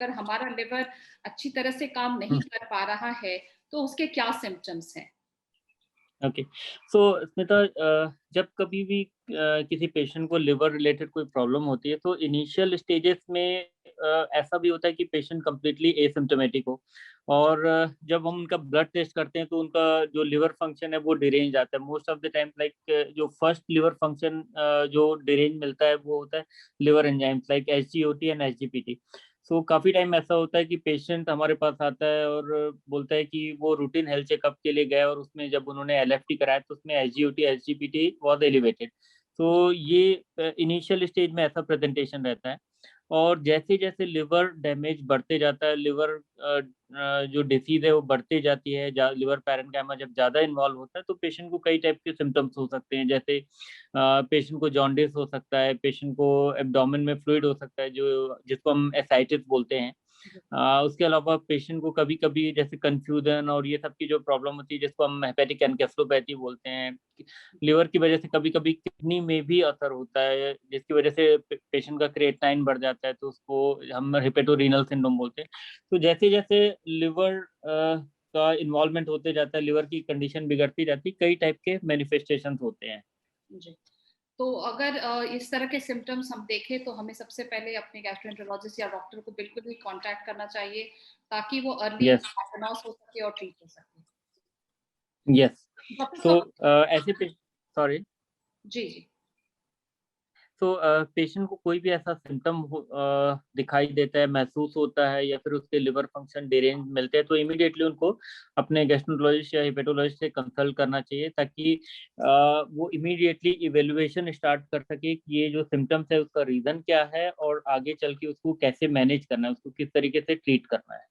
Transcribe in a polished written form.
अगर हमारा लिवर अच्छी तरह से काम नहीं कर पा रहा है, तो उसके क्या सिम्पटम्स हैं? ओके। सो स्मिता, जब कभी भी किसी पेशेंट को लिवर रिलेटेड कोई प्रॉब्लम होती है तो इनिशियल स्टेजेस में ऐसा भी होता है कि पेशेंट कंप्लीटली एसिम्प्टोमेटिक हो और जब हम उनका ब्लड टेस्ट करते हैं तो उनका जो लिवर फंक्शन है वो डिरेंज आता है most of the time. Like जो फर्स्ट लिवर फंक्शन जो डिरेंज मिलता है वो होता है liver enzymes like SGOT and SGPT. So काफ़ी टाइम ऐसा होता है कि पेशेंट हमारे पास आता है और बोलता है कि वो रूटीन हेल्थ चेकअप के लिए गए और उसमें जब उन्होंने एलएफटी कराया तो उसमें एसजीओटी एसजीपीटी वाज एलिवेटेड। तो ये इनिशियल स्टेज में ऐसा प्रेजेंटेशन रहता है और जैसे-जैसे लिवर डैमेज बढ़ते जाता है, लिवर जो डिसीज़ है वो बढ़ती जाती है, लिवर पैरेन्काइमा जब ज़्यादा इन्वॉल्व होता है तो पेशेंट को कई टाइप के सिम्पटम्स हो सकते हैं। जैसे पेशेंट को जॉन्डिस हो सकता है, पेशेंट को एब्डोमेन में फ्लूइड हो सकता है जो जिसको हम एसाइटिस बोलते हैं। उसके अलावा पेशेंट को कभी-कभी जैसे कन्फ्यूज़न और ये सब की जो प्रॉब्लम होती है जिसको हम हेपेटिक एनकेफ़ेलोपैथी बोलते हैं। लिवर की वजह से कभी-कभी किडनी में भी असर होता है जिसकी वजह से पेशेंट का क्रिएटिनिन बढ़ जाता है तो उसको हम हेपेटोरेनल सिंड्रोम बोलते हैं। तो जैसे-जैसे लिवर का इन्वॉल्वमेंट होते जाता है, लिवर की कंडीशन बिगड़ती जाती है, कई टाइप के मैनिफेस्टेशंस होते हैं। जी। तो अगर इस तरह के सिम्पटम्स हम देखें तो हमें सबसे पहले अपने गैस्ट्रोएंटेरोलॉजिस्ट या डॉक्टर को बिल्कुल भी कॉन्टैक्ट करना चाहिए ताकि वो अर्ली यस, डायग्नोस हो सके और ट्रीट हो सके। यस। डॉक्टर सो साहब। ऐसे पे सॉरी। जी, जी। तो पेशेंट को कोई भी ऐसा सिम्पटम दिखाई देता है, महसूस होता है या फिर उसके लिवर फंक्शन डिरेंज मिलते हैं, तो इमीडिएटली उनको अपने गैस्ट्रोएंटेरोलॉजिस्ट या हेपेटोलॉजिस्ट से कंसल्ट करना चाहिए ताकि वो इमीडिएटली इवैल्यूएशन स्टार्ट कर सके कि ये जो सिम्पटम्स है उसका रीज़न क्या है और आगे चल के उसको कैसे मैनेज करना है, उसको किस तरीके से ट्रीट करना है।